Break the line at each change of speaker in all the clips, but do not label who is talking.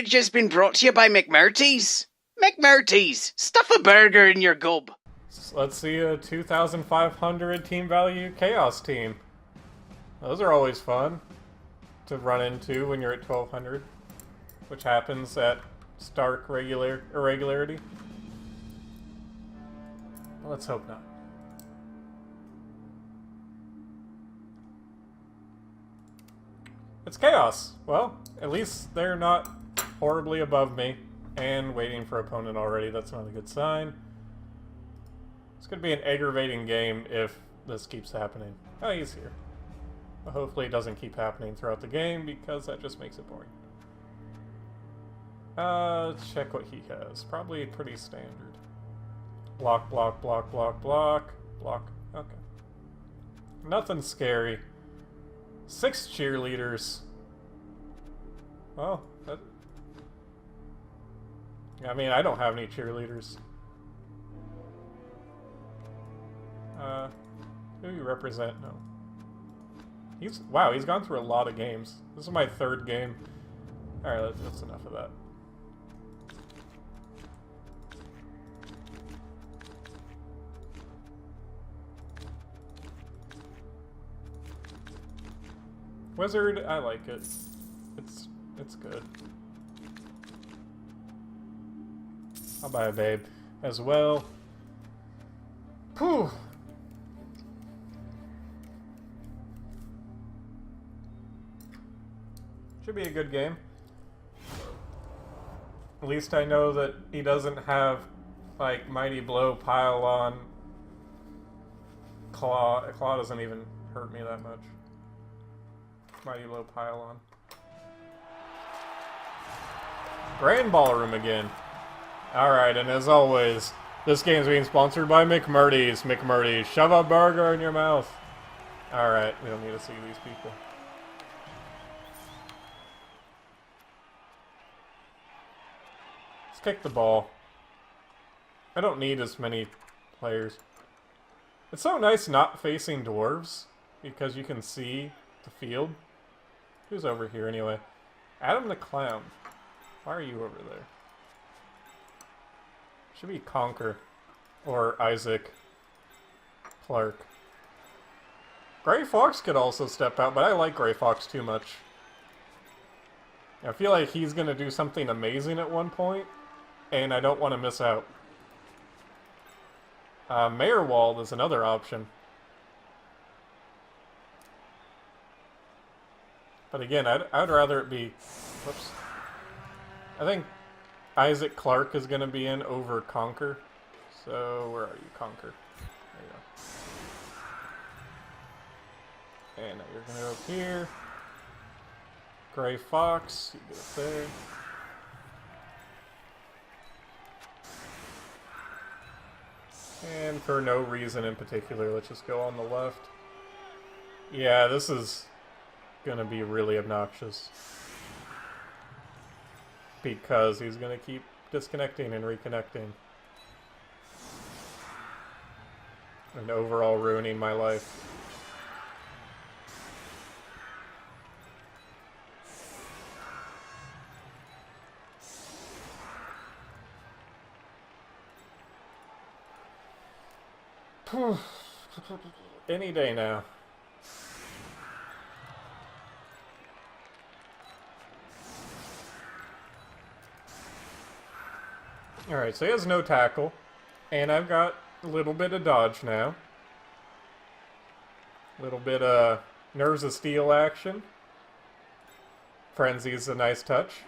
has been brought to you by McMurty's. McMurty's, stuff a burger in your gob.
Let's see a 2,500 team value Chaos team. Those are always fun to run into when you're at 1,200, which happens at stark irregularity. Let's hope not. It's Chaos. Well, at least they're not horribly above me and waiting for opponent already. That's not a good sign. It's going to be an aggravating game if this keeps happening. Oh, he's here. But hopefully it doesn't keep happening throughout the game because that just makes it boring. Let's check what he has. Probably pretty standard. Block, block, block, block, block, block. Okay. Nothing scary. 6 cheerleaders. Well, I mean, I don't have any cheerleaders. Who do you represent? No. Wow, he's gone through a lot of games. This is my 3rd game. Alright, that's enough of that. Wizard, I like it. It's good. I'll buy a babe as well. Whew. Should be a good game. At least I know that he doesn't have, like, Mighty Blow, Pile On, Claw. Claw doesn't even hurt me that much. Mighty Blow, Pile On. Grand Ballroom again. Alright, and as always, this game's being sponsored by McMurty's. McMurty's, shove a burger in your mouth. Alright, we don't need to see these people. Let's kick the ball. I don't need as many players. It's so nice not facing dwarves, because you can see the field. Who's over here anyway? Adam the Clown. Why are you over there? Should be Conquer. Or Isaac Clark. Gray Fox could also step out, but I like Gray Fox too much. I feel like he's gonna do something amazing at one point, and I don't want to miss out. Mayor Wald is another option. But again, I'd rather it be... Whoops. I think Isaac Clark is going to be in over Conquer. So, where are you, Conquer? There you go. And now you're going to go up here. Gray Fox, you get up there. And for no reason in particular, let's just go on the left. Yeah, this is gonna be really obnoxious. Because he's gonna keep disconnecting and reconnecting. And overall ruining my life. Any day now. Alright, so he has no tackle. And I've got a little bit of dodge now. A little bit of Nerves of Steel action. Frenzy's a nice touch.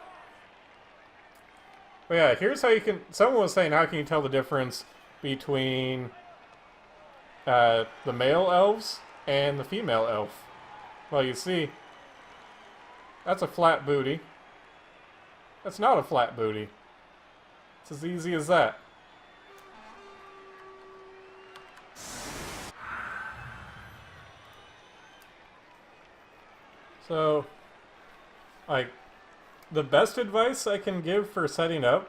But yeah, here's how you can... Someone was saying, how can you tell the difference between the male elves and the female elf? Well, you see, that's a flat booty. That's not a flat booty. It's as easy as that. So, like, the best advice I can give for setting up,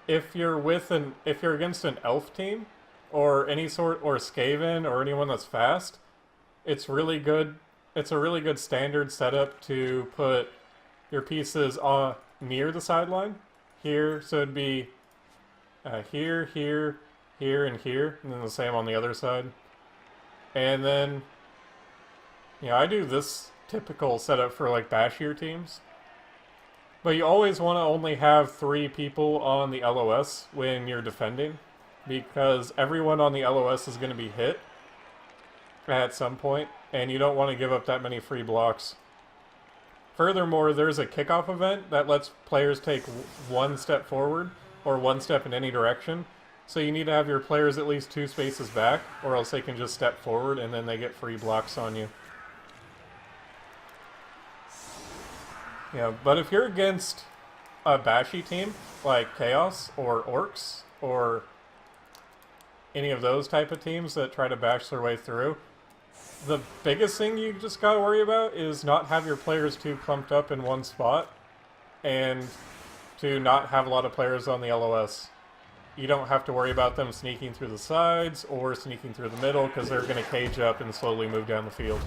if you're against an elf team, or any sort, or Skaven, or anyone that's fast, it's really good. It's a really good standard setup to put your pieces on near the sideline. Here, so it'd be here, here, here, and here, and then the same on the other side. And then, I do this typical setup for like bashier teams. But you always want to only have 3 people on the LOS when you're defending, because everyone on the LOS is going to be hit at some point, and you don't want to give up that many free blocks. Furthermore, there's a kickoff event that lets players take 1 step forward, or 1 step in any direction, so you need to have your players at least 2 spaces back, or else they can just step forward and then they get free blocks on you. Yeah, but if you're against a bashy team, like Chaos or Orcs, or any of those type of teams that try to bash their way through, the biggest thing you just gotta worry about is not have your players too clumped up in one spot, and to not have a lot of players on the LOS. You don't have to worry about them sneaking through the sides or sneaking through the middle, because they're going to cage up and slowly move down the field.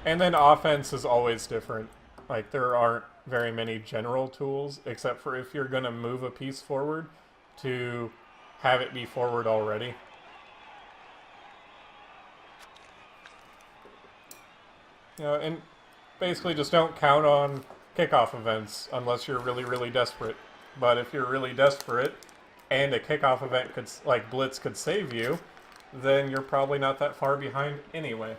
And then offense is always different. Like, there aren't very many general tools, except for if you're going to move a piece forward, to have it be forward already. And basically just don't count on kickoff events unless you're really, really desperate. But if you're really desperate and a kickoff event could, like Blitz, could save you, then you're probably not that far behind anyway.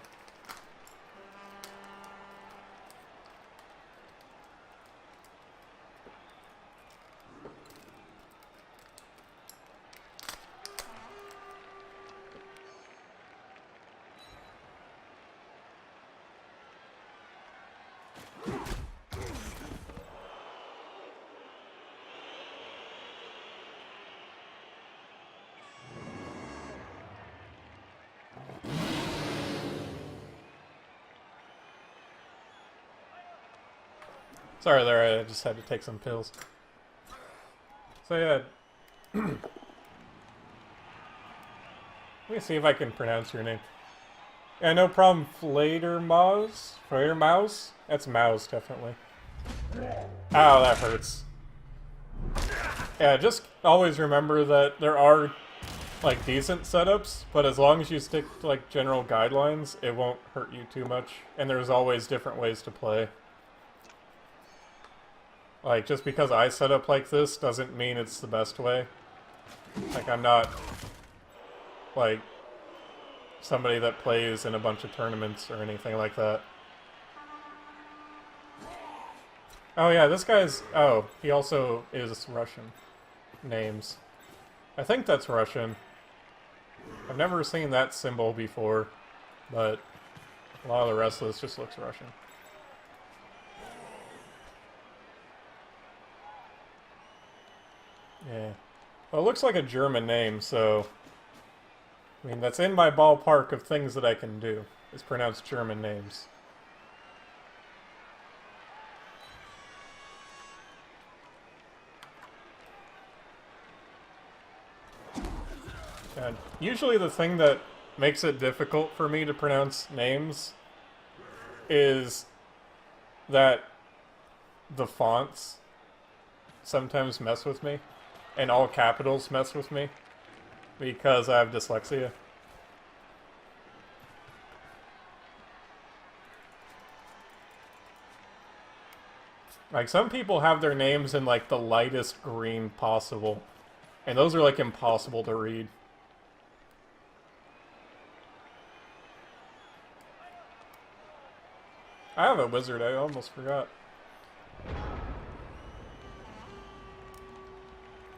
Sorry there, I just had to take some pills. So yeah, let me see if I can pronounce your name. Yeah, no problem, Fladermaus? Fladermaus? That's Mouse, definitely. Ow, that hurts. Yeah, just always remember that there are, like, decent setups, but as long as you stick to, like, general guidelines, it won't hurt you too much, and there's always different ways to play. Like, just because I set up like this doesn't mean it's the best way. Like, I'm not, like, somebody that plays in a bunch of tournaments or anything like that. Oh yeah, this guy's... Oh, he also is Russian. Names. I think that's Russian. I've never seen that symbol before, but a lot of the rest of this just looks Russian. Yeah. Well, it looks like a German name, so... I mean, that's in my ballpark of things that I can do, is pronounce German names. And usually the thing that makes it difficult for me to pronounce names is that the fonts sometimes mess with me. And all capitals mess with me because I have dyslexia. Like, some people have their names in, like, the lightest green possible. And those are, like, impossible to read. I have a wizard, I almost forgot.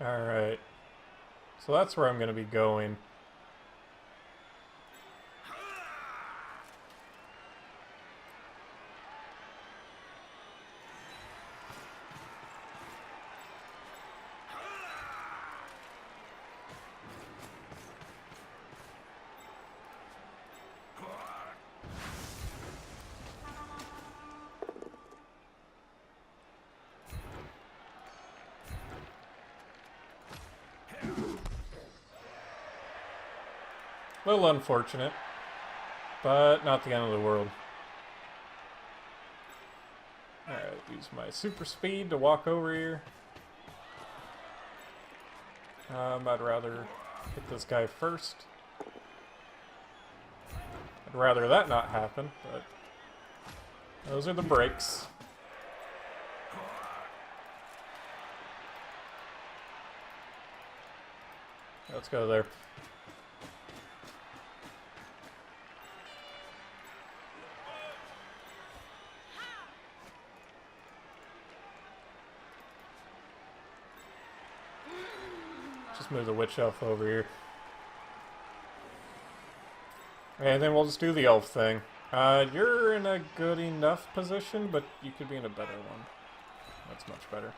Alright. So that's where I'm going to be going. A little unfortunate, but not the end of the world. use my super speed to walk over here. I'd rather hit this guy first. I'd rather that not happen, but those are the breaks. Let's go there. Just move the witch elf over here. And then we'll just do the elf thing. You're in a good enough position, but you could be in a better one. That's much better.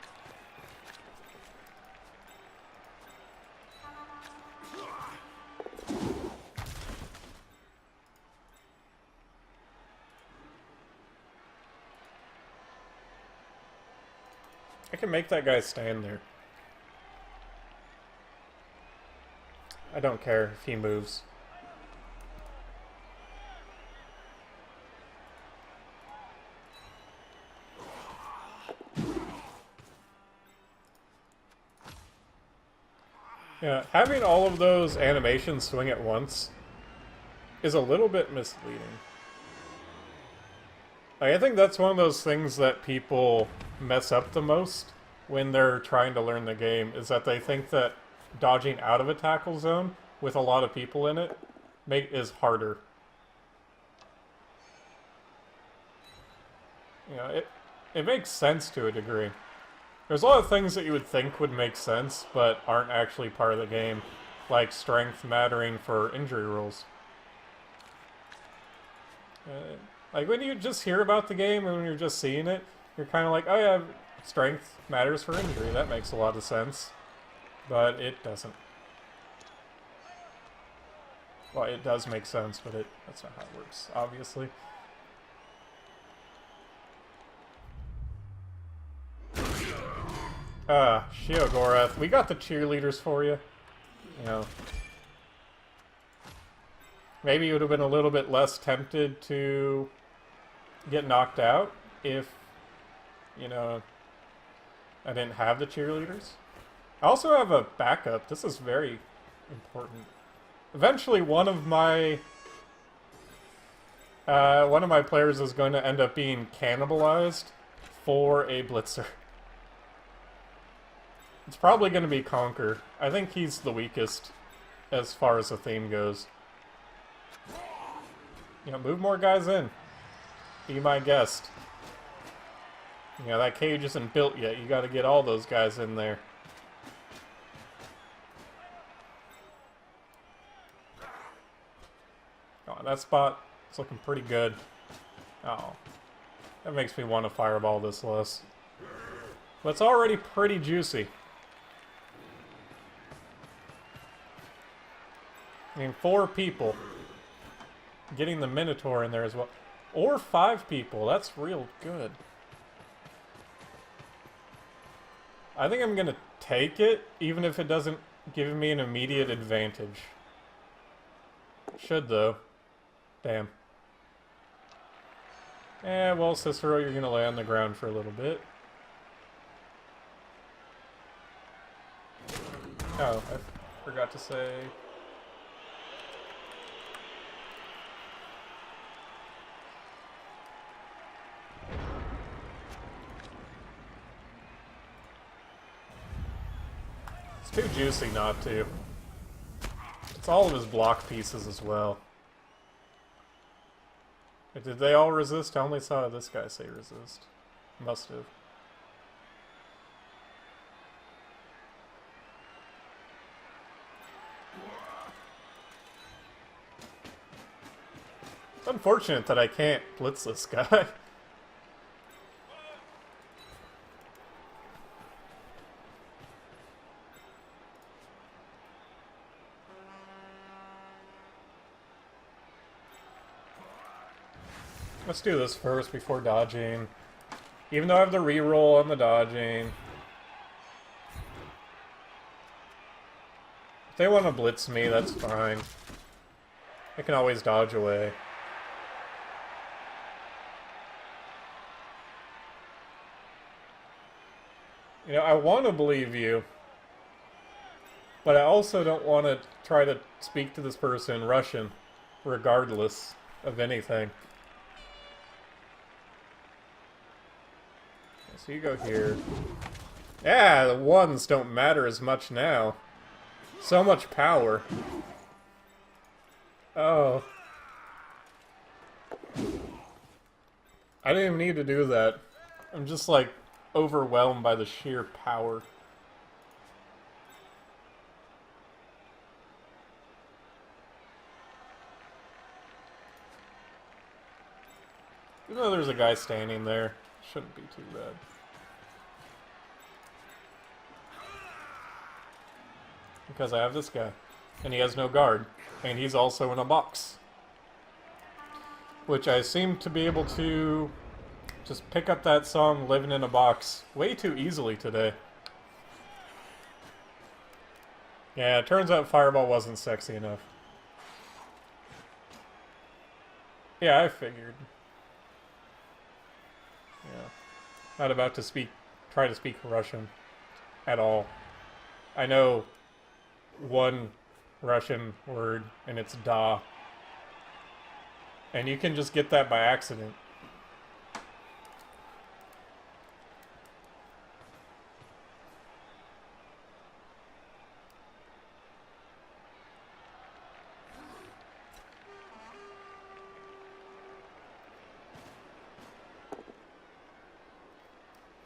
I can make that guy stand there. I don't care if he moves. Yeah, having all of those animations swing at once is a little bit misleading. I think that's one of those things that people mess up the most when they're trying to learn the game, is that they think that dodging out of a tackle zone with a lot of people in it is harder. You know, it makes sense to a degree. There's a lot of things that you would think would make sense, but aren't actually part of the game, like strength mattering for injury rules. Like, when you just hear about the game and when you're just seeing it, you're kind of like, oh yeah, strength matters for injury. That makes a lot of sense. But it doesn't. Well, it does make sense, but that's not how it works, obviously. Sheogorath, we got the cheerleaders for you. You know. Maybe you would have been a little bit less tempted to get knocked out if, you know, I didn't have the cheerleaders. I also have a backup. This is very important. Eventually, one of my players is going to end up being cannibalized for a blitzer. It's probably going to be Conquer. I think he's the weakest as far as the theme goes. You know, move more guys in. Be my guest. You know, that cage isn't built yet. You got to get all those guys in there. Oh, that spot is looking pretty good. Oh. That makes me want to fireball this less. But it's already pretty juicy. I mean, 4 people. Getting the Minotaur in there as well. Or 5 people. That's real good. I think I'm going to take it, even if it doesn't give me an immediate advantage. Should, though. Damn. Eh, well, Cicero, you're going to lay on the ground for a little bit. Oh, I forgot to say... It's too juicy not to. It's all of his block pieces as well. Did they all resist? I only saw this guy say resist. Must have. It's unfortunate that I can't blitz this guy. Let's do this first before dodging. Even though I have the reroll on the dodging. If they want to blitz me, that's fine. I can always dodge away. You know, I want to believe you, but I also don't want to try to speak to this person in Russian, regardless of anything. So you go here. Yeah, the ones don't matter as much now. So much power. Oh. I didn't even need to do that. I'm just like overwhelmed by the sheer power. Even though there's a guy standing there, shouldn't be too bad. Because I have this guy. And he has no guard. And he's also in a box. Which I seem to be able to just pick up that song, Living in a Box, way too easily today. Yeah, it turns out Fireball wasn't sexy enough. Yeah, I figured. Yeah. Not about to try to speak Russian at all. I know one Russian word, and it's da. And you can just get that by accident.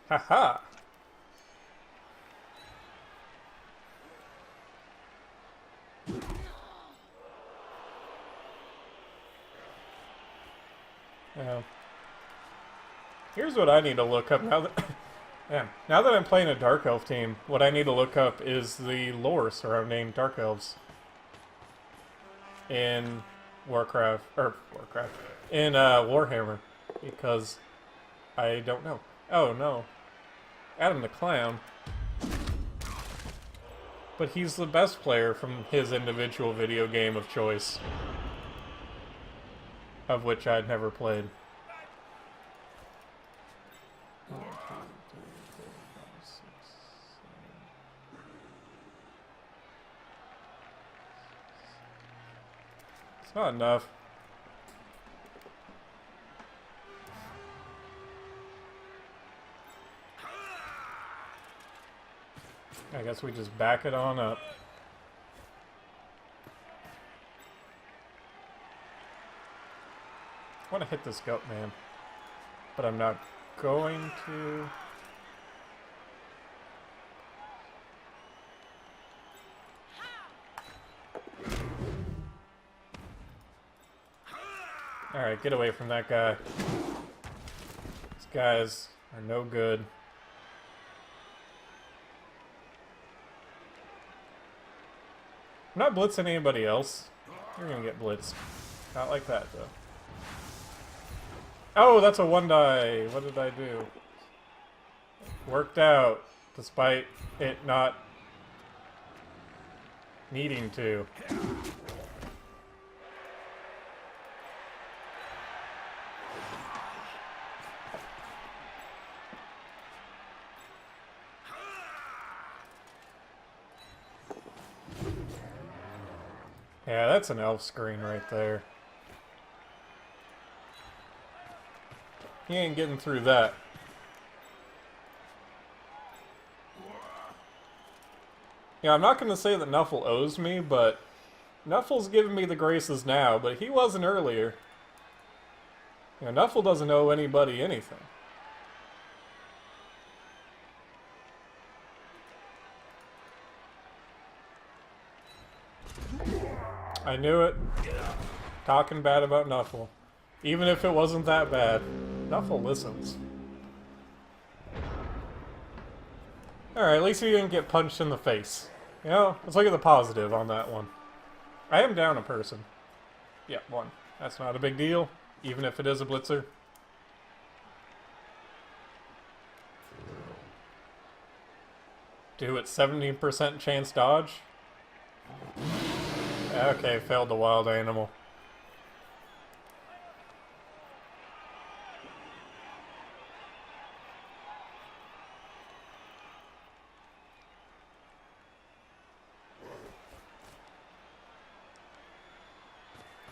Haha! Here's what I need to look up now that... yeah, now that I'm playing a Dark Elf team, what I need to look up is the lore surrounding Dark Elves. In Warcraft, in Warhammer, because I don't know. Oh no, Adam the Clown. But he's the best player from his individual video game of choice, of which I'd never played. It's not enough. I guess we just back it on up. I want to hit this goat man, but I'm not going to. Alright, get away from that guy. These guys are no good. I'm not blitzing anybody else. You're gonna get blitzed. Not like that, though. Oh, that's a one die. What did I do? Worked out, despite it not needing to. Yeah, that's an elf screen right there. He ain't getting through that. Yeah, I'm not going to say that Nuffle owes me, but Nuffle's giving me the graces now, but he wasn't earlier. You know, Nuffle doesn't owe anybody anything. I knew it. Talking bad about Nuffle. Even if it wasn't that bad. Nuffle listens. Alright, at least he didn't get punched in the face. You know, let's look at the positive on that one. I am down a person. Yep, one. That's not a big deal, even if it is a blitzer. Do it 70% chance dodge. Okay, failed the wild animal.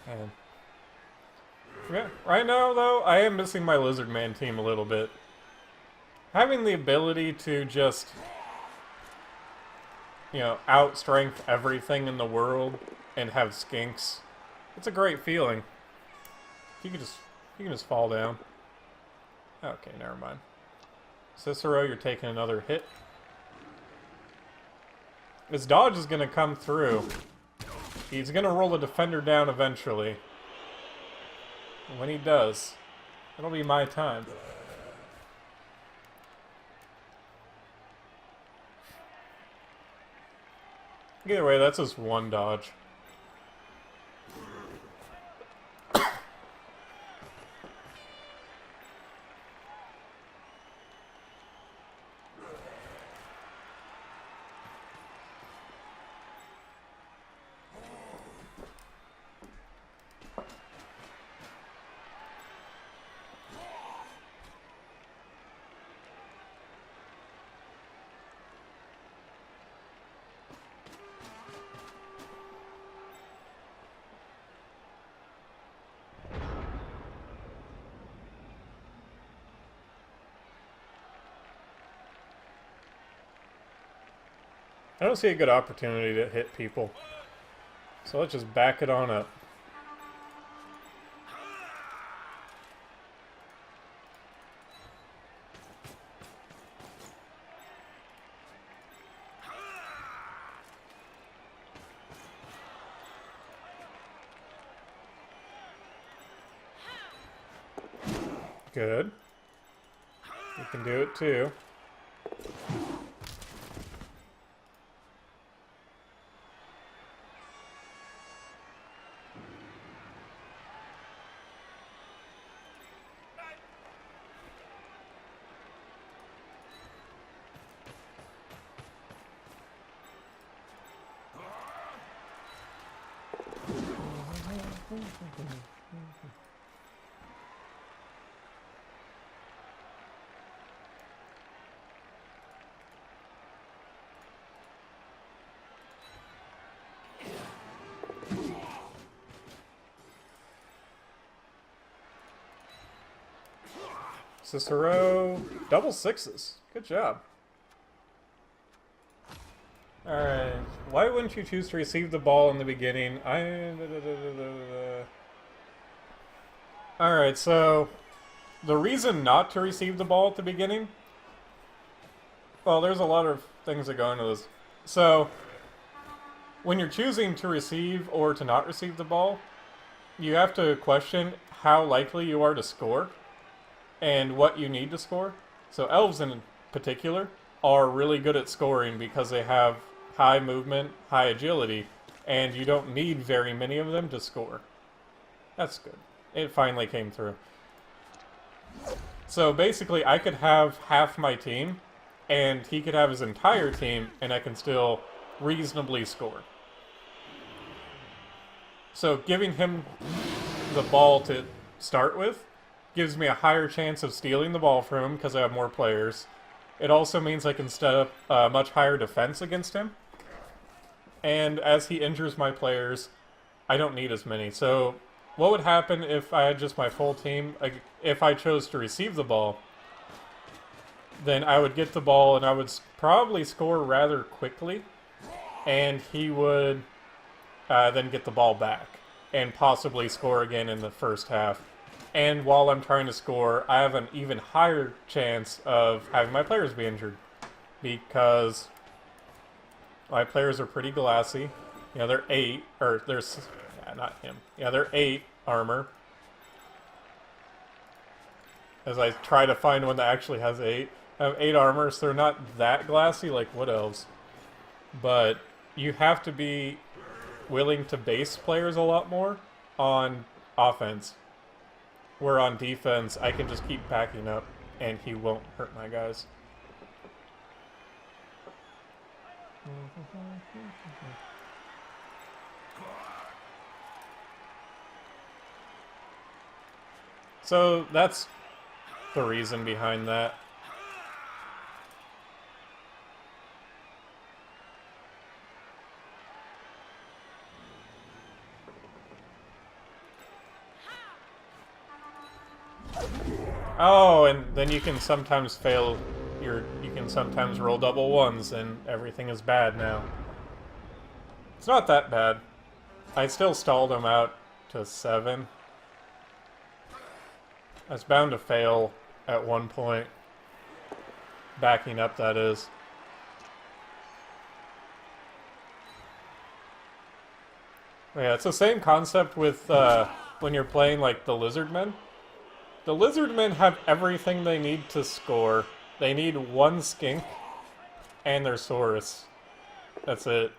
And yeah, right now though, I am missing my Lizard Man team a little bit. Having the ability to just, you know, outstrength everything in the world and have skinks, it's a great feeling. You can just fall down. Okay, never mind. Cicero, you're taking another hit. His dodge is going to come through. He's going to roll the defender down eventually. And when he does, it'll be my time. Either way, that's just one dodge. I don't see a good opportunity to hit people. So let's just back it on up. Good. You can do it too. Cicero, double sixes. Good job. Alright, why wouldn't you choose to receive the ball in the beginning? Alright, so the reason not to receive the ball at the beginning, well, there's a lot of things that go into this. So, when you're choosing to receive or to not receive the ball, you have to question how likely you are to score and what you need to score. So elves in particular are really good at scoring because they have high movement, high agility, and you don't need very many of them to score. That's good. It finally came through. So basically I could have half my team and he could have his entire team and I can still reasonably score. So giving him the ball to start with gives me a higher chance of stealing the ball from him because I have more players. It also means I can set up a much higher defense against him. And as he injures my players, I don't need as many. So what would happen if I had just my full team? If I chose to receive the ball, then I would get the ball and I would probably score rather quickly. And he would then get the ball back and possibly score again in the first half. And while I'm trying to score, I have an even higher chance of having my players be injured because my players are pretty glassy. You know, they're 8, or there's, yeah, not him. Yeah, they're 8 armor. As I try to find one that actually has 8. I have 8 armor, so they're not that glassy like wood elves. But you have to be willing to base players a lot more on offense. Where on defense, I can just keep backing up, and he won't hurt my guys. So that's the reason behind that. Oh, and then you can sometimes fail you can sometimes roll double ones and everything is bad now. It's not that bad. I still stalled him out to 7. I was bound to fail at one point. Backing up, that is. Yeah, it's the same concept with when you're playing like the Lizardmen. The Lizardmen have everything they need to score. They need one skink and their Saurus. That's it.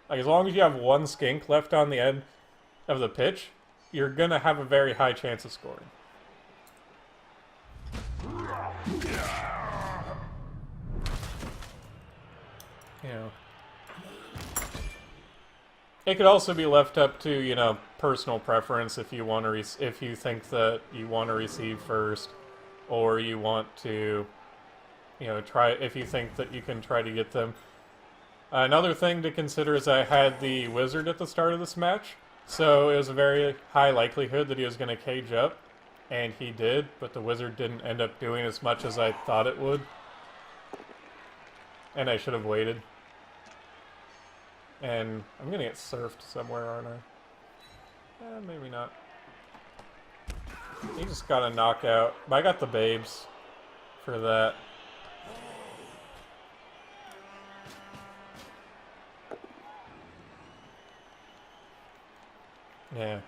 Like, as long as you have one skink left on the end of the pitch, you're gonna have a very high chance of scoring. You know. It could also be left up to, you know, personal preference if you want to if you think that you want to receive first, or you want to, you know, try if you think that you can try to get them. Another thing to consider is I had the wizard at the start of this match, so it was a very high likelihood that he was going to cage up, and he did, but the wizard didn't end up doing as much as I thought it would, and I should have waited. And I'm gonna get surfed somewhere, aren't I? Maybe not. He just got a knockout. But I got the babes for that. Yeah.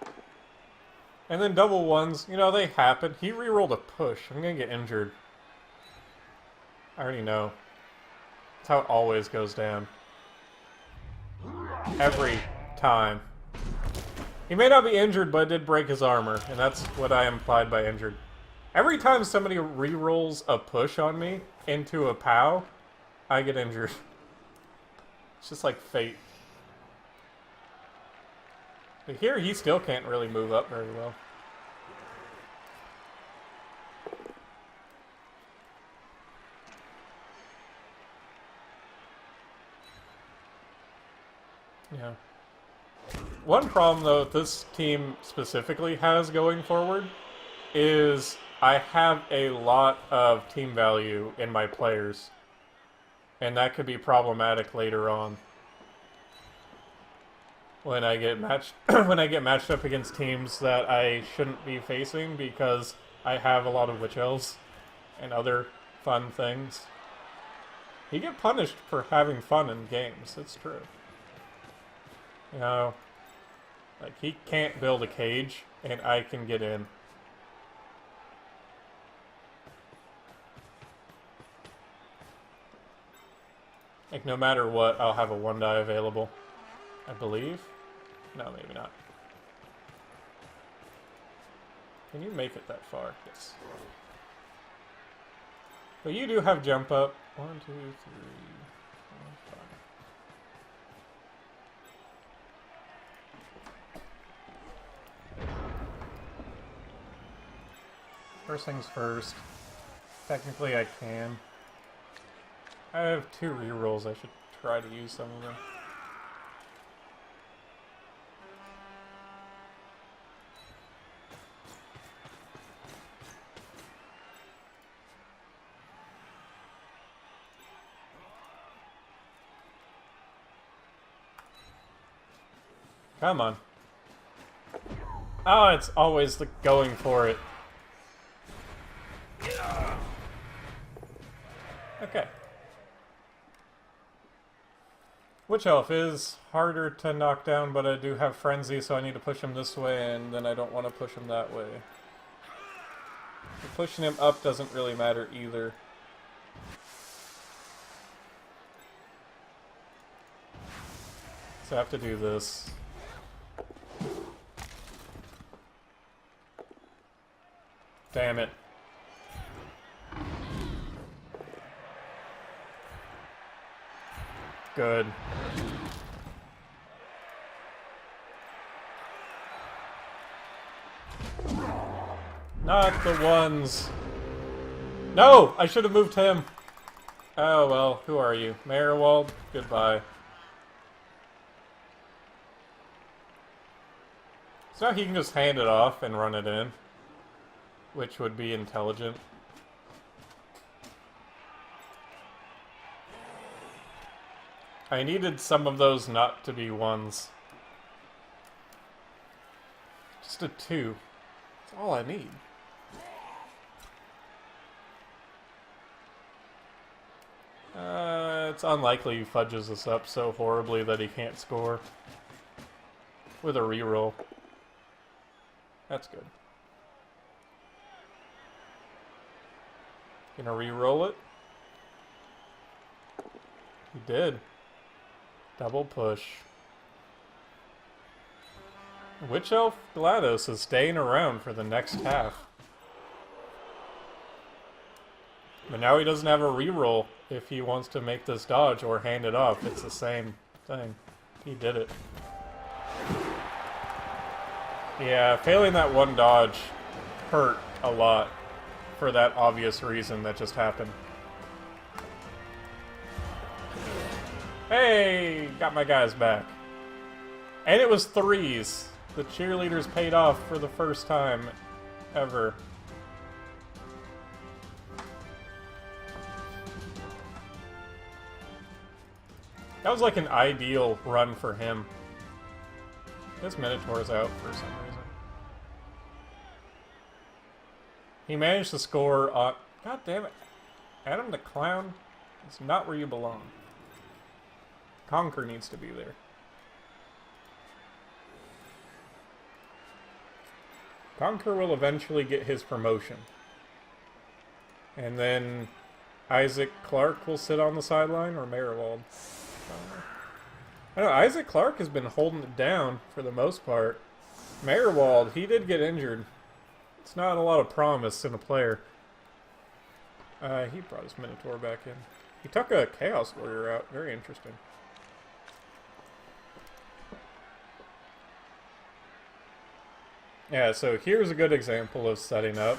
And then double ones, you know, they happen. He rerolled a push. I'm gonna get injured. I already know. That's how it always goes down. Every time. He may not be injured, but it did break his armor, and that's what I implied by injured. Every time somebody re-rolls a push on me into a POW, I get injured. It's just like fate. But here, he still can't really move up very well. Yeah. One problem, though, this team specifically has going forward is I have a lot of team value in my players, and that could be problematic later on when I get matched when I get matched up against teams that I shouldn't be facing because I have a lot of witch elves and other fun things. You get punished for having fun in games. It's true. You know, like, he can't build a cage, and I can get in. Like, no matter what, I'll have a 1-die available. I believe? No, maybe not. Can you make it that far? Yes. But you do have jump up. 1, 2, 3, 4, 5. First things first. Technically, I can. I have 2 rerolls. I should try to use some of them. Come on. Oh, it's always the going for it. Okay. Witch Elf is harder to knock down, but I do have Frenzy, so I need to push him this way, and then I don't want to push him that way. But pushing him up doesn't really matter either. So I have to do this. Damn it. Good. Not the ones. No! I should have moved him. Oh well, who are you? Marewald? Goodbye. So now he can just hand it off and run it in. which would be intelligent. I needed some of those not to be ones. Just a 2. That's all I need. It's unlikely he fudges this up so horribly that he can't score. With a reroll. That's good. Gonna reroll it. He did. Double push. Witch Elf GLaDOS is staying around for the next half. But now he doesn't have a reroll if he wants to make this dodge or hand it off. It's the same thing. He did it. Yeah, failing that one dodge hurt a lot for that obvious reason that just happened. Hey! Got my guys back. And it was 3s. The cheerleaders paid off for the first time ever. That was like an ideal run for him. This Minotaur's out for some reason. He managed to score on... God damn it. Adam the Clown, it's not where you belong. Conquer needs to be there. Conquer will eventually get his promotion. And then Isaac Clarke will sit on the sideline, or Merriwald. I know, Isaac Clarke has been holding it down for the most part. Merriwald, he did get injured. It's not a lot of promise in a player. He brought his Minotaur back in. He took a Chaos Warrior out. Very interesting. Yeah, so here's a good example of setting up.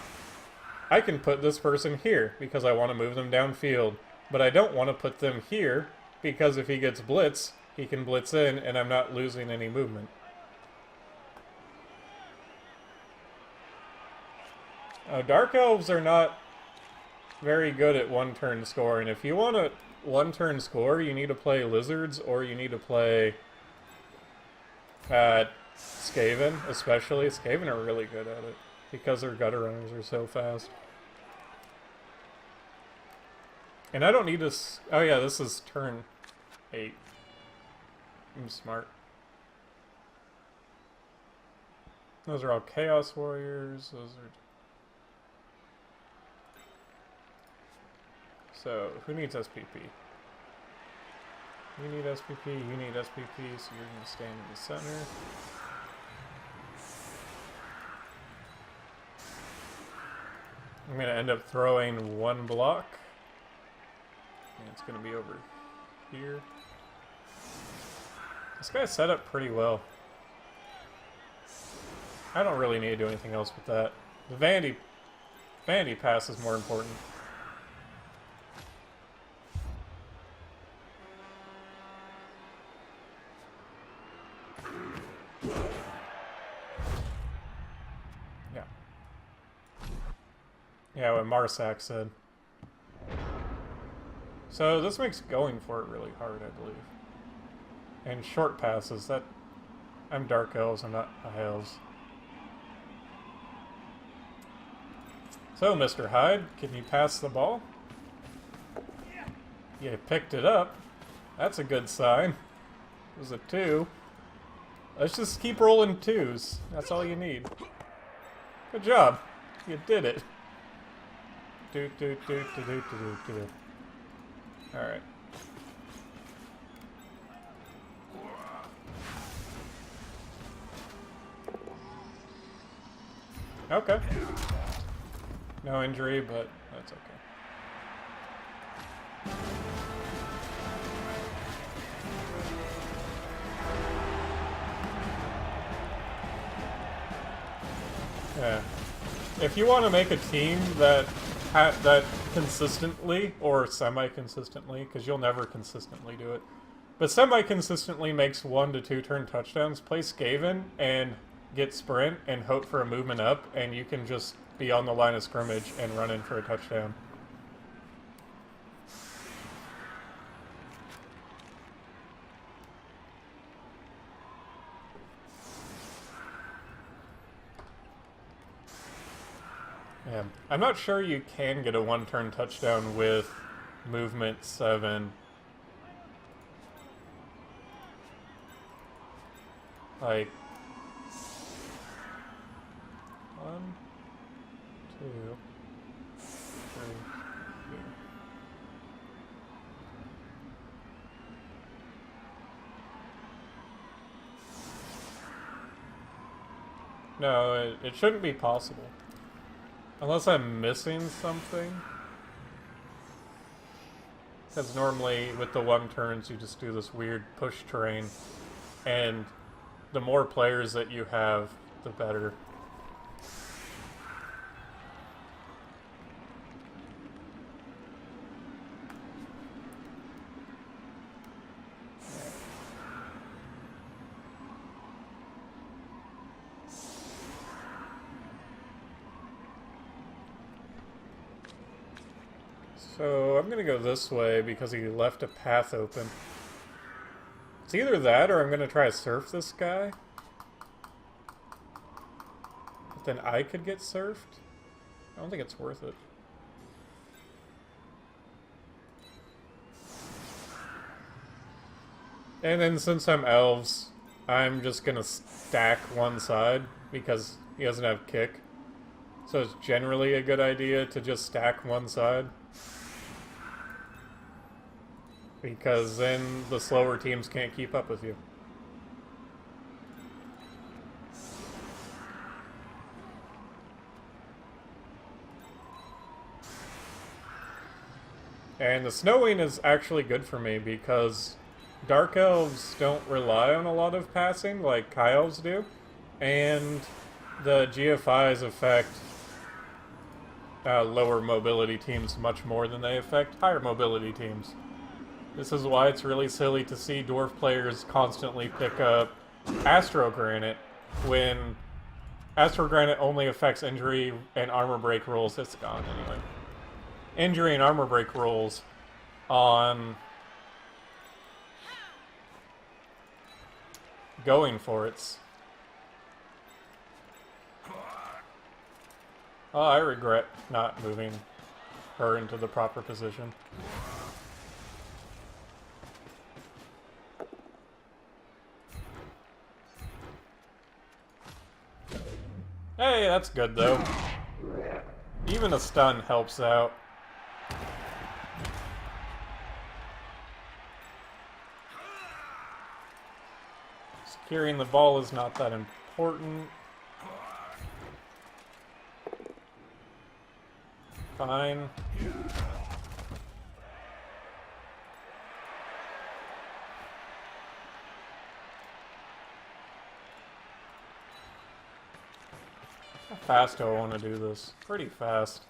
I can put this person here because I want to move them downfield. But I don't want to put them here because if he gets blitz, he can blitz in and I'm not losing any movement. Dark Elves are not very good at one-turn scoring. If you want a one-turn score, you need to play Lizards or you need to play Skaven, especially. Skaven are really good at it because their gutter runners are so fast. And I don't need to... Oh yeah, this is turn 8. I'm smart. Those are all Chaos Warriors. Those are... So, who needs SPP? You need SPP, you need SPP, so you're going to stand in the center. I'm going to end up throwing one block. And it's going to be over here. This guy's set up pretty well. I don't really need to do anything else with that. The Vanity pass is more important. Yeah, what Marsak said. So this makes going for it really hard, I believe. And short passes, that... I'm Dark Elves, I'm not High Elves. So, Mr. Hyde, can you pass the ball? You picked it up. That's a good sign. It was a 2. Let's just keep rolling 2s. That's all you need. Good job. You did it. Alright. Okay. No injury, but that's okay. Yeah. If you want to make a team that consistently, or semi-consistently, because you'll never consistently do it, but semi-consistently makes 1 to 2 turn touchdowns, play Skaven and get sprint and hope for a movement up, and you can just be on the line of scrimmage and run in for a touchdown. Yeah, I'm not sure you can get a one-turn touchdown with movement 7. Like, 1, 2, 3, 4. No, it shouldn't be possible. Unless I'm missing something. Because normally with the one turns you just do this weird push terrain. And the more players that you have, the better. So I'm going to go this way because he left a path open. It's either that or I'm going to try to surf this guy. But then I could get surfed. I don't think it's worth it. And then since I'm elves, I'm just going to stack one side because he doesn't have kick. So it's generally a good idea to just stack one side. Because then the slower teams can't keep up with you. And the snowing is actually good for me because Dark Elves don't rely on a lot of passing like High Elves do. And the GFIs affect lower mobility teams much more than they affect higher mobility teams. This is why it's really silly to see dwarf players constantly pick up Astro Granite when Astro Granite only affects injury and armor break rolls. It's gone anyway. Injury and armor break rolls on going for it. Oh, I regret not moving her into the proper position. Hey, that's good though. Even a stun helps out. Securing the ball is not that important. Fine. How fast do I want to do this? Pretty fast.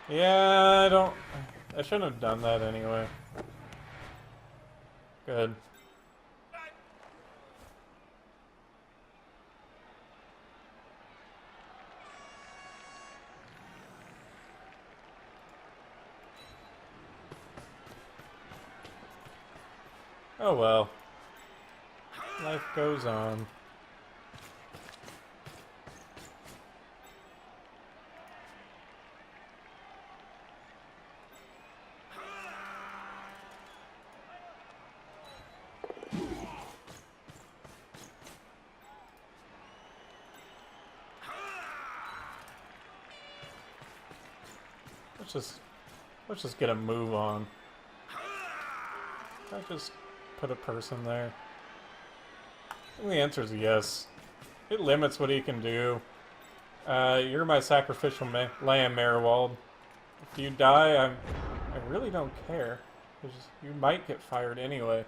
Yeah, I shouldn't have done that anyway. Good. Oh well. Life goes on. Let's just get a move on. I just put a person there. I think the answer is yes. It limits what he can do. You're my sacrificial lamb, Marewald. If you die, I really don't care. You might get fired anyway.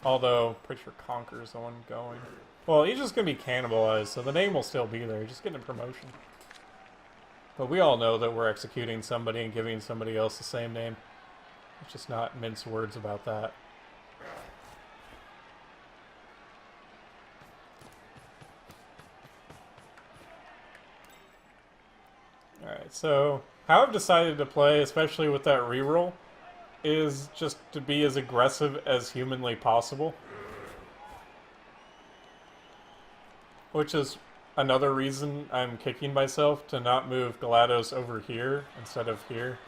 Although, pretty sure Conquer's the one going. Well, he's just gonna be cannibalized, so the name will still be there. You're just getting a promotion. But we all know that we're executing somebody and giving somebody else the same name. Let's just not mince words about that. Alright, so how I've decided to play, especially with that reroll, is just to be as aggressive as humanly possible. Which is another reason I'm kicking myself to not move GLaDOS over here instead of here.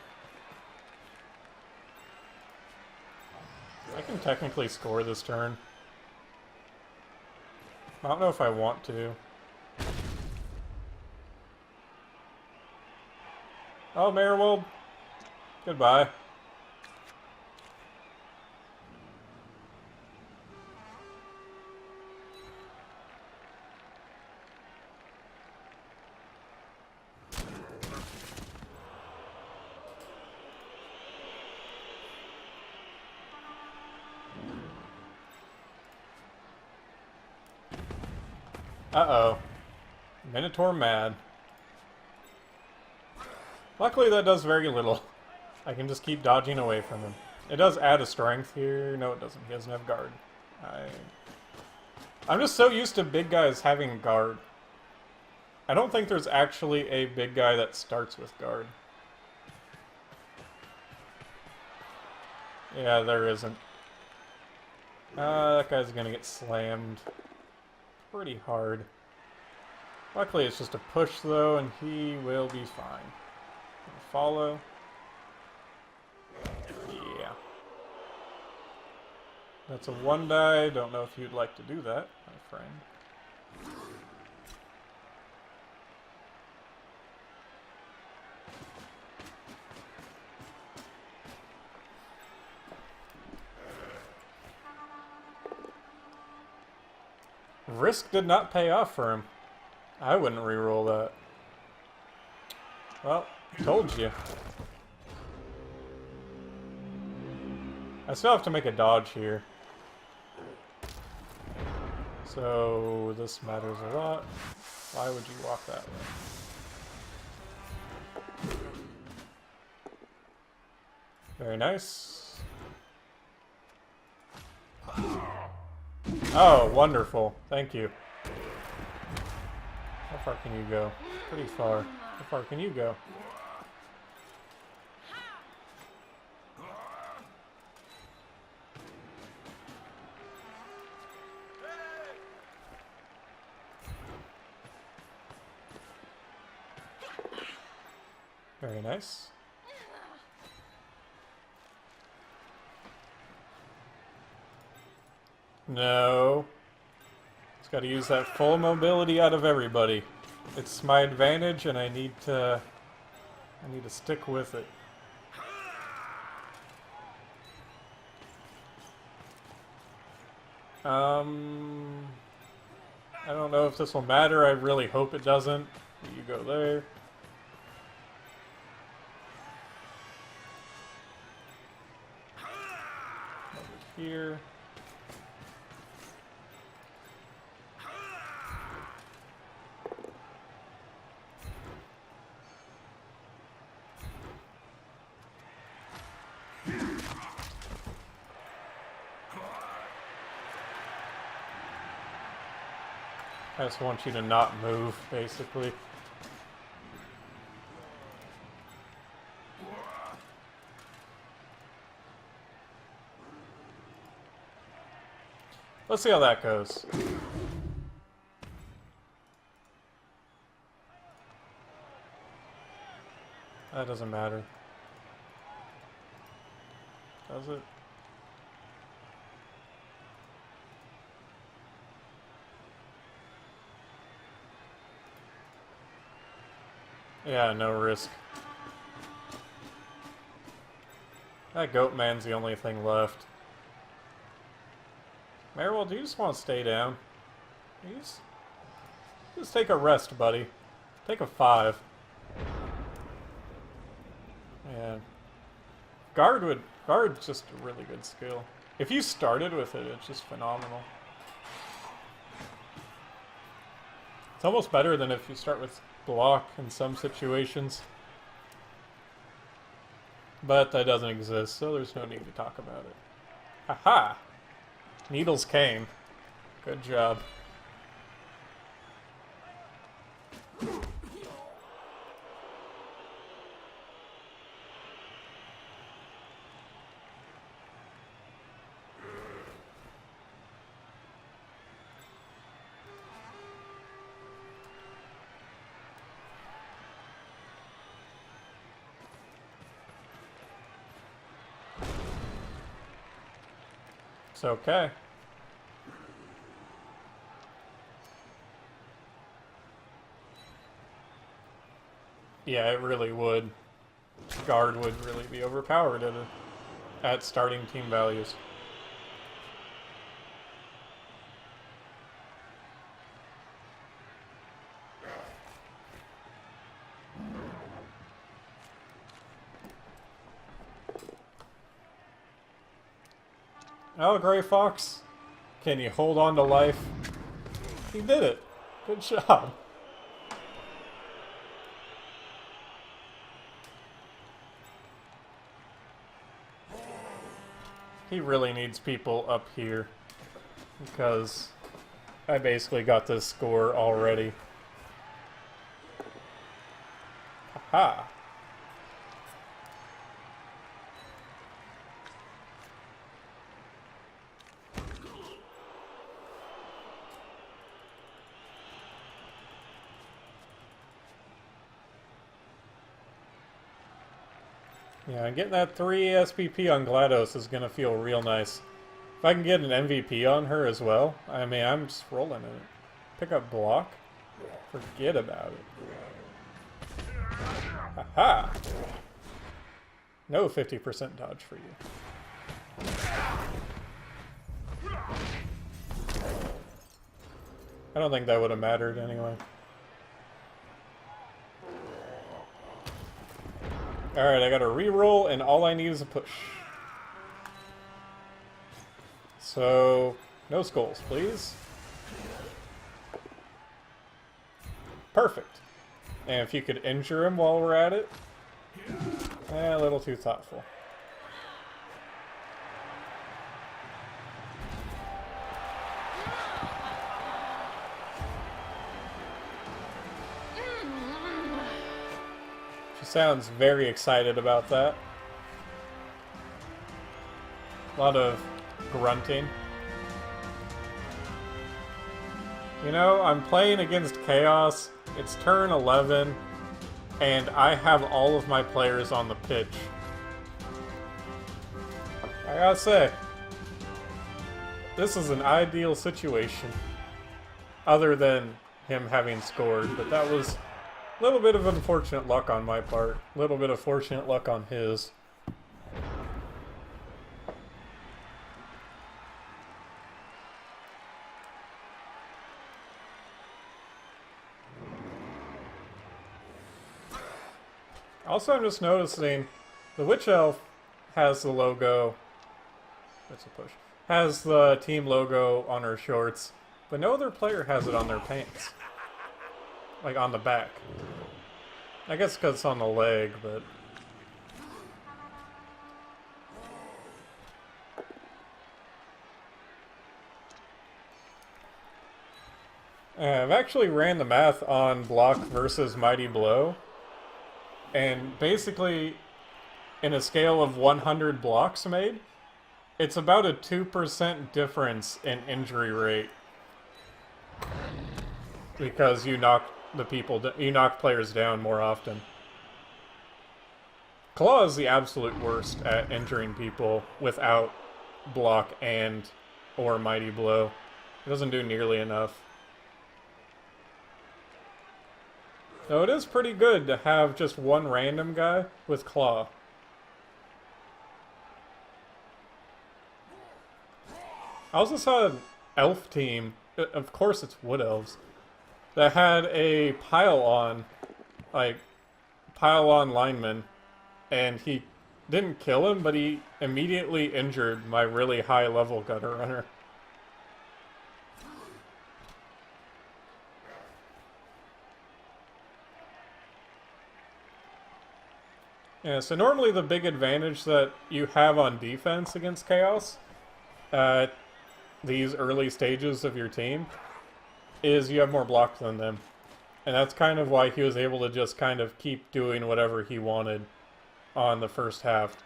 I can technically score this turn. I don't know if I want to. Oh, Mayorwold. Goodbye. Uh-oh. Minotaur mad. Luckily that does very little. I can just keep dodging away from him. It does add a strength here. No, it doesn't. He doesn't have guard. I'm just so used to big guys having guard. I don't think there's actually a big guy that starts with guard. Yeah, there isn't. That guy's gonna get slammed pretty hard. Luckily it's just a push though, and he will be fine. Follow. Yeah. That's a 1-die. Don't know if you'd like to do that, my friend. Risk did not pay off for him. I wouldn't reroll that. Well, told you. I still have to make a dodge here. So this matters a lot. Why would you walk that way? Very nice. Oh, wonderful. Thank you. How far can you go? Pretty far. How far can you go? Very nice. No. Just got to use that full mobility out of everybody. It's my advantage, and I need to stick with it. I don't know if this will matter. I really hope it doesn't. You go there. Over here. I just want you to not move, basically. Let's see how that goes. That doesn't matter. Does it? Yeah, no risk. That goat man's the only thing left. Mayorwold, do you just want to stay down? You just take a rest, buddy. Take a 5. Yeah. Guard's just a really good skill. If you started with it, it's just phenomenal. It's almost better than if you start with block in some situations. But that doesn't exist, so there's no need to talk about it. Haha! Needles came. Good job. It's okay. Yeah, it really would. Guard would really be overpowered at starting team values. Oh, Gray Fox, can you hold on to life? He did it. Good job. He really needs people up here because I basically got this score already. Haha. Yeah, getting that 3 SPP on GLaDOS is going to feel real nice. If I can get an MVP on her as well, I mean, I'm just rolling in it. Pick up block? Forget about it. Haha! No 50% dodge for you. I don't think that would have mattered anyway. Alright, I got a reroll, and all I need is a push. So, no skulls, please. Perfect. And if you could injure him while we're at it. A little too thoughtful. She sounds very excited about that. A lot of grunting. You know, I'm playing against Chaos. It's turn 11, and I have all of my players on the pitch. I gotta say, this is an ideal situation. Other than him having scored, but that was a little bit of unfortunate luck on my part. A little bit of fortunate luck on his. Also, I'm just noticing the Witch Elf has the logo. That's a push. Has the team logo on her shorts, but no other player has it on their pants. Like on the back. I guess because it's on the leg, but. I've actually ran the math on block versus mighty blow. And basically, in a scale of 100 blocks made, it's about a 2% difference in injury rate. Because you knock players down more often. Claw is the absolute worst at injuring people without block or mighty blow. It doesn't do nearly enough. Though it is pretty good to have just one random guy with Claw. I also saw an elf team, of course it's wood elves, that had a pile-on lineman, and he didn't kill him, but he immediately injured my really high-level gutter runner. Yeah, so normally the big advantage that you have on defense against Chaos at these early stages of your team is you have more block than them. And that's kind of why he was able to just kind of keep doing whatever he wanted on the first half,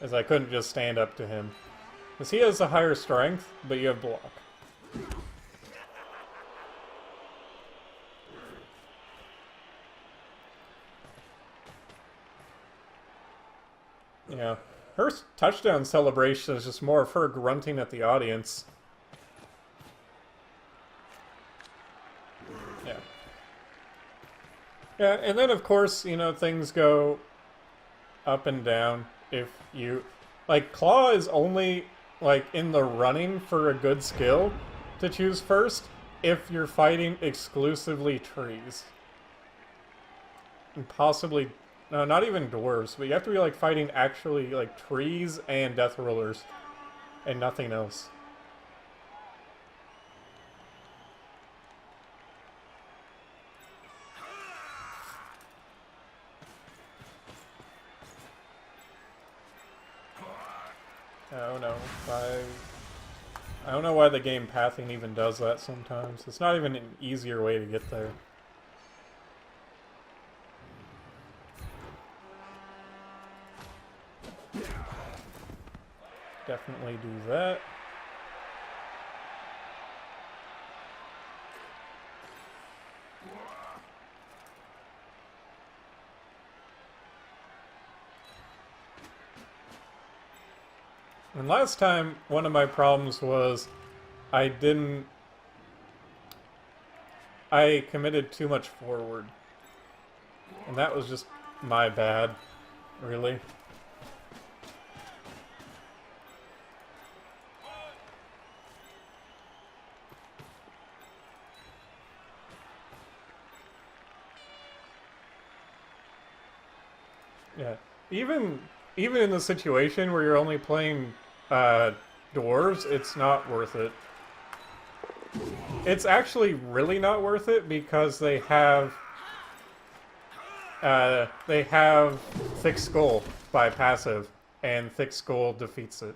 as I couldn't just stand up to him. Because he has a higher strength, but you have block. Yeah. Her touchdown celebration is just more of her grunting at the audience. Yeah. Yeah, and then of course, you know, things go up and down if you... Like, Claw is only, like, in the running for a good skill to choose first if you're fighting exclusively trees. And possibly... No, not even dwarves, but you have to be, like, fighting actually, like, trees and death rollers. And nothing else. Oh no, I don't know why the game pathing even does that sometimes. It's not even an easier way to get there. Definitely do that. And last time, one of my problems was I committed too much forward. And that was just my bad, really. Yeah. Even in the situation where you're only playing dwarves, it's not worth it. It's actually really not worth it because they have Thick Skull by passive, and Thick Skull defeats it.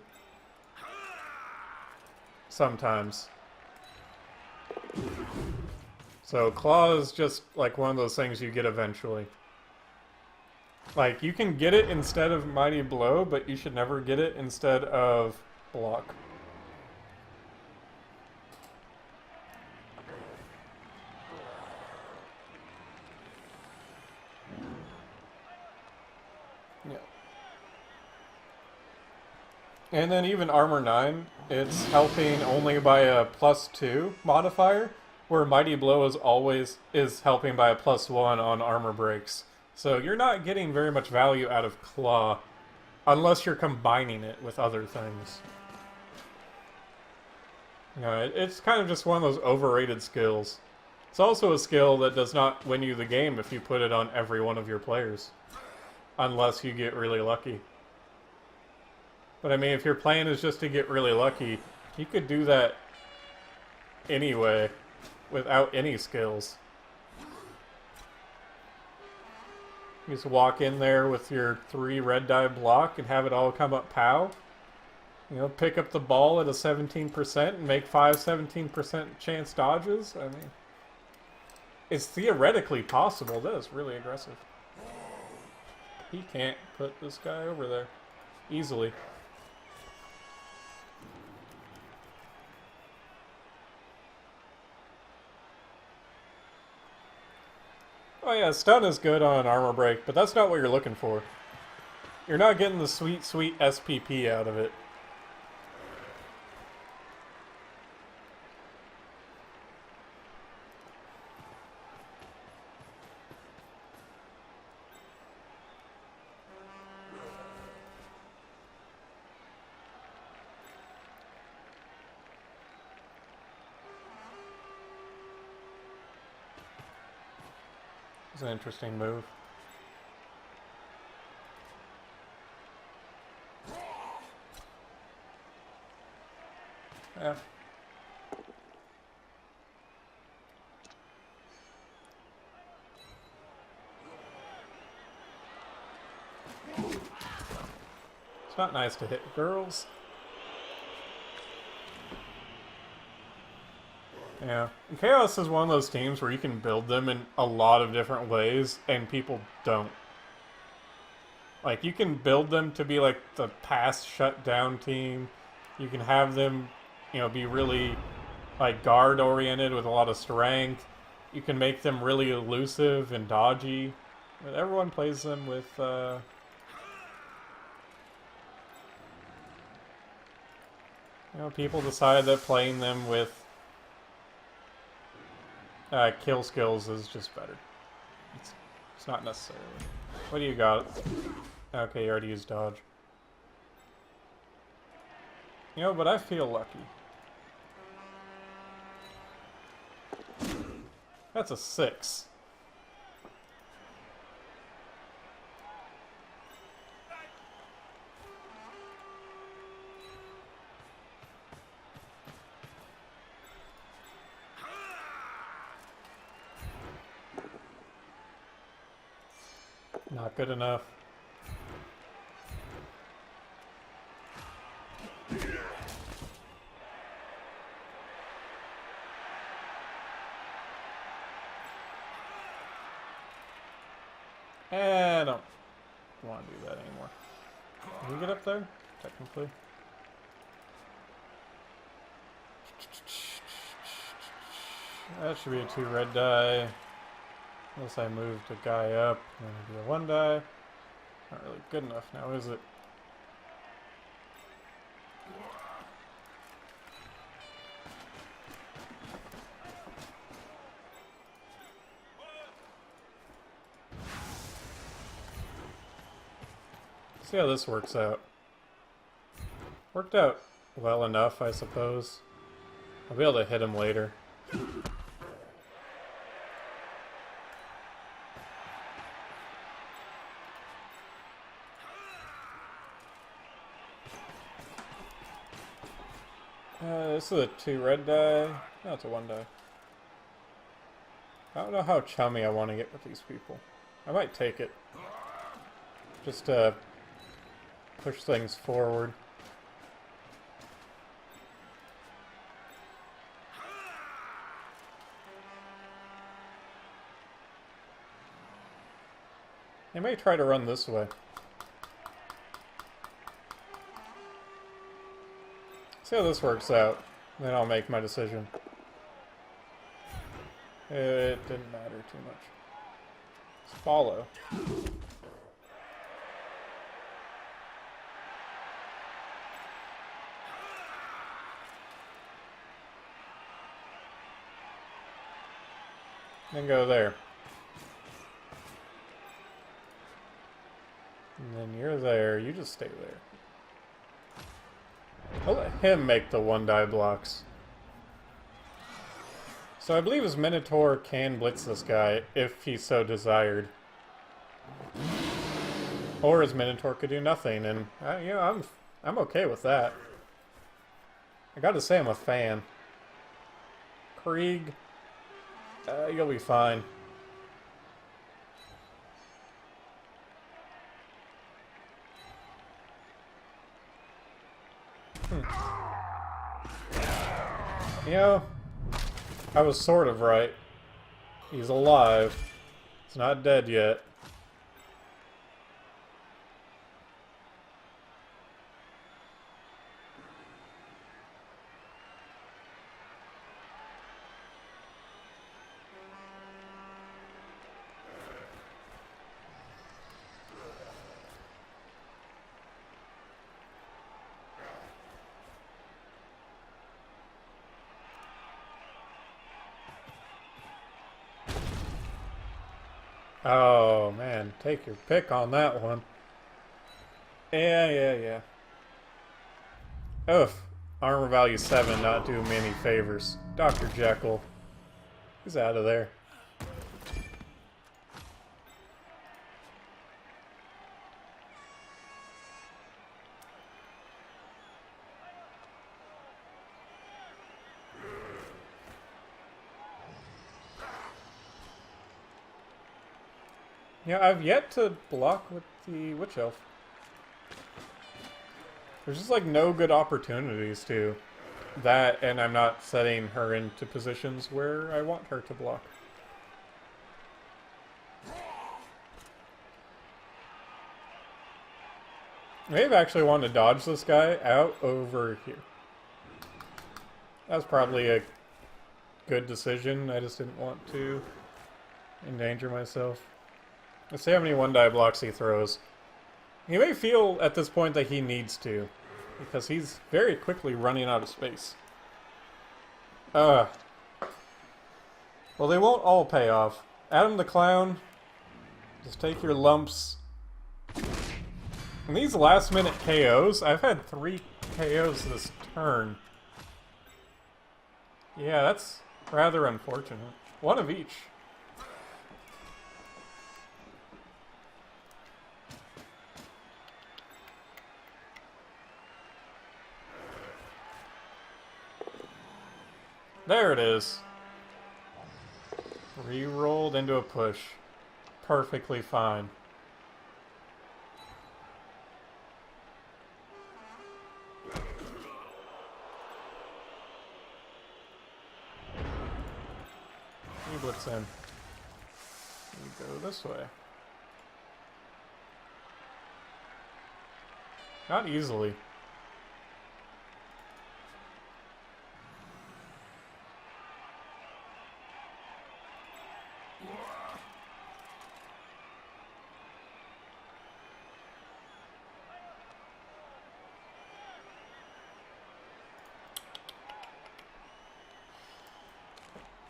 Sometimes. So Claw is just like one of those things you get eventually. Like, you can get it instead of Mighty Blow, but you should never get it instead of Block. Yeah. And then even Armor 9, it's helping only by a +2 modifier, where Mighty Blow is helping by a +1 on armor breaks. So you're not getting very much value out of Claw, unless you're combining it with other things. You know, it's kind of just one of those overrated skills. It's also a skill that does not win you the game if you put it on every one of your players. Unless you get really lucky. But I mean, if your plan is just to get really lucky, you could do that anyway, without any skills. You just walk in there with your 3 red die block and have it all come up POW. You know, pick up the ball at a 17% and make 5 17% chance dodges. I mean, it's theoretically possible. That is really aggressive. He can't put this guy over there easily. Oh yeah, stun is good on an armor break, but that's not what you're looking for. You're not getting the sweet, sweet SPP out of it. It's an interesting move. Yeah. It's not nice to hit girls. Yeah. Chaos is one of those teams where you can build them in a lot of different ways, and people don't. Like, you can build them to be like the pass shutdown team. You can have them, be really like guard oriented with a lot of strength. You can make them really elusive and dodgy. But everyone plays them with people decide that playing them with kill skills is just better. It's not necessarily. What do you got? Okay, you already used dodge. But I feel lucky. That's a 6. Not good enough. I don't want to do that anymore. Can we get up there? Technically. That should be a 2 red die. Unless I move the guy up, then it'll be a 1 die. Not really good enough now, is it? See how this works out. Worked out well enough, I suppose. I'll be able to hit him later. This is a 2 red die. No, it's a 1 die. I don't know how chummy I want to get with these people. I might take it. Just to push things forward. They may try to run this way. See how this works out. Then I'll make my decision. It didn't matter too much. Let's follow. Then go there. And then you're there. You just stay there. I'll let him make the 1 die blocks. So I believe his Minotaur can blitz this guy if he so desired. Or his Minotaur could do nothing, and I'm okay with that. I gotta say I'm a fan. Krieg, you'll be fine. I was sort of right. He's alive. He's not dead yet. Oh, man. Take your pick on that one. Yeah. Oof. Armor value 7, not doing me any favors. Dr. Jekyll. He's out of there. Yeah, I've yet to block with the Witch Elf. There's just like no good opportunities to that, and I'm not setting her into positions where I want her to block. Maybe I actually wanted to dodge this guy out over here. That was probably a good decision. I just didn't want to endanger myself. Let's see how many one-die blocks he throws. He may feel at this point that he needs to, because he's very quickly running out of space. Well, they won't all pay off. Adam the Clown, just take your lumps. And these last-minute KOs, I've had 3 KOs this turn. Yeah, that's rather unfortunate. One of each. There it is. Re-rolled into a push. Perfectly fine. You blitz in. You go this way. Not easily.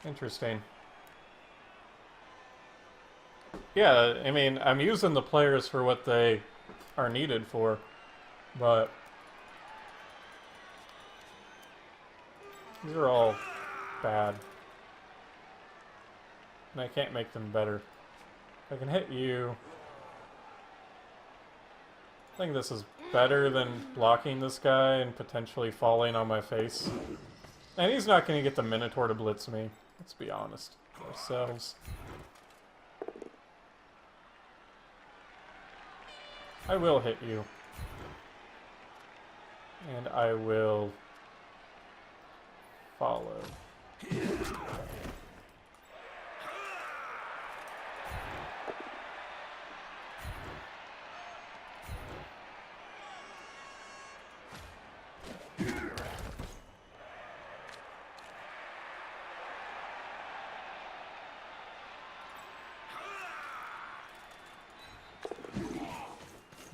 Interesting. Yeah, I mean, I'm using the players for what they are needed for, but these are all bad. And I can't make them better. If I can hit you, I think this is better than blocking this guy and potentially falling on my face. And he's not going to get the Minotaur to blitz me. Let's be honest with ourselves. I will hit you. And I will follow.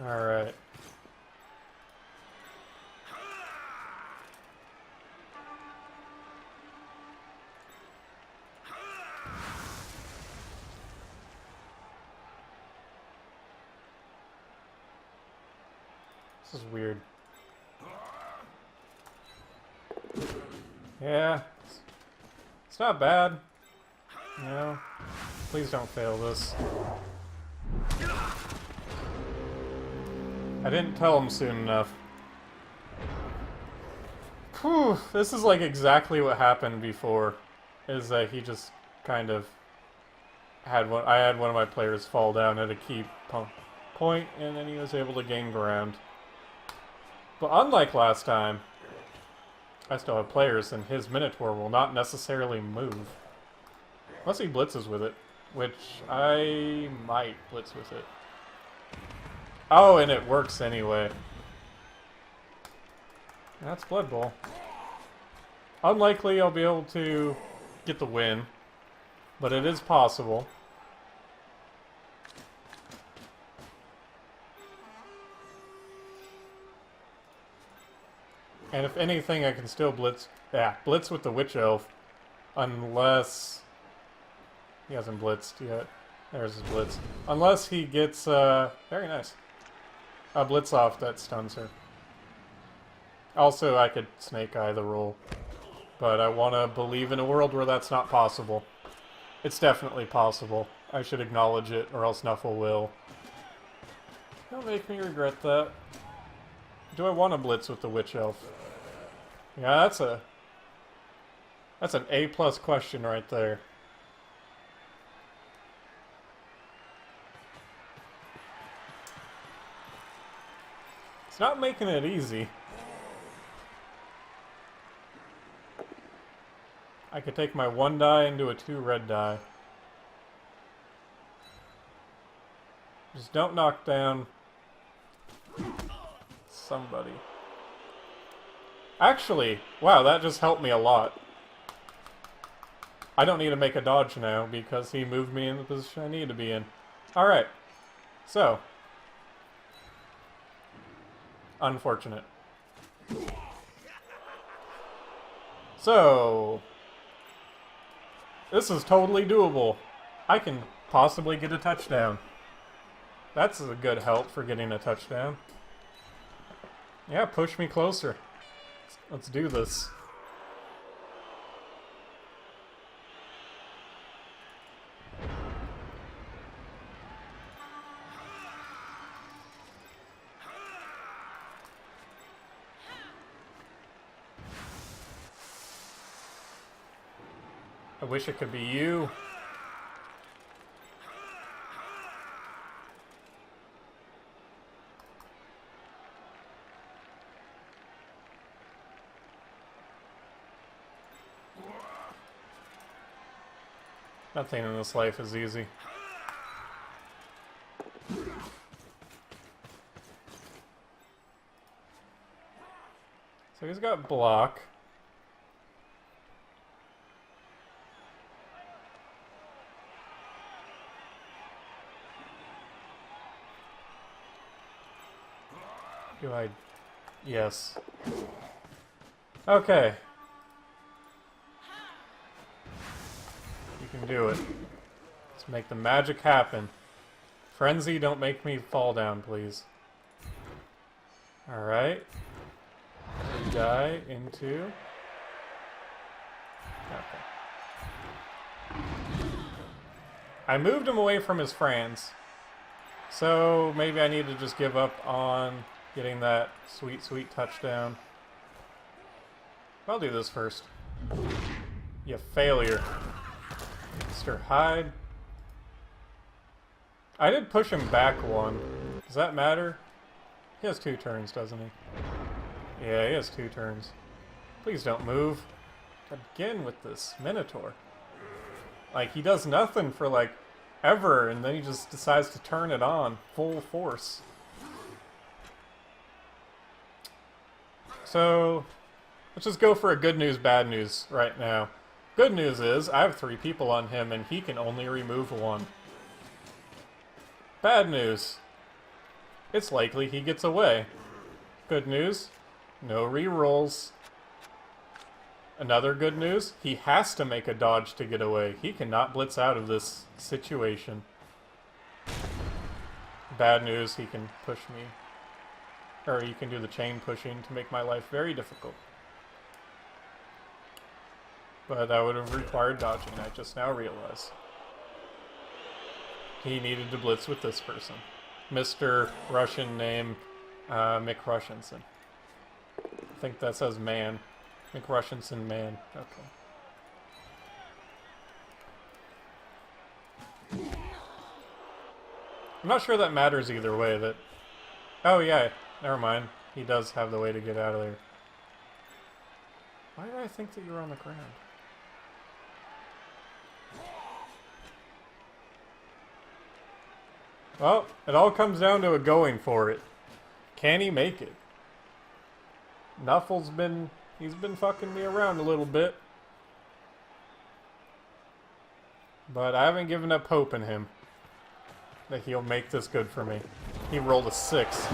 All right. This is weird. Yeah. It's not bad. You know? Please don't fail this. I didn't tell him soon enough. Whew, this is like exactly what happened before. Is that he just kind of had one. I had one of my players fall down at a key point, and then he was able to gain ground. But unlike last time, I still have players, and his Minotaur will not necessarily move. Unless he blitzes with it, which I might blitz with it. Oh, and it works anyway. That's Blood Bowl. Unlikely I'll be able to get the win, but it is possible. And if anything, I can still blitz. Yeah, blitz with the Witch Elf, unless he hasn't blitzed yet. There's his blitz. Unless he gets very nice. A blitz off that stuns her. Also, I could snake eye the roll, but I want to believe in a world where that's not possible. It's definitely possible. I should acknowledge it, or else Nuffle will. Don't make me regret that. Do I want to blitz with the Witch Elf? Yeah, that's an A+ question right there. It's not making it easy. I could take my 1 die into a 2 red die. Just don't knock down somebody. Actually, wow, that just helped me a lot. I don't need to make a dodge now because he moved me in the position I need to be in. Alright. So. Unfortunate. So. This is totally doable. I can possibly get a touchdown. That's a good help for getting a touchdown. Yeah, push me closer. Let's do this. I wish it could be you. Nothing in this life is easy. So he's got block. Do I... Yes. Okay. You can do it. Let's make the magic happen. Frenzy, don't make me fall down, please. Alright. Die into... Okay. I moved him away from his friends. So maybe I need to just give up on getting that sweet, sweet touchdown. I'll do this first. You failure. Mr. Hyde. I did push him back 1. Does that matter? He has 2 turns, doesn't he? Yeah, he has 2 turns. Please don't move. Again with this Minotaur. Like, he does nothing for, like, ever, and then he just decides to turn it on full force. So, let's just go for a good news, bad news right now. Good news is, I have 3 people on him, and he can only remove 1. Bad news. It's likely he gets away. Good news, no rerolls. Another good news, he has to make a dodge to get away. He cannot blitz out of this situation. Bad news, he can push me. Or you can do the chain pushing to make my life very difficult. But that would have required dodging, I just now realized. He needed to blitz with this person. Mr. Russian name, Mick Rushenson. I think that says man. Mick Rushenson, man. Okay. I'm not sure that matters either way, that... Oh yeah, never mind. He does have the way to get out of there. Why did I think that you were on the ground? Well, it all comes down to a going for it. Can he make it? Nuffle's been... He's been fucking me around a little bit. But I haven't given up hope in him that he'll make this good for me. He rolled a 6.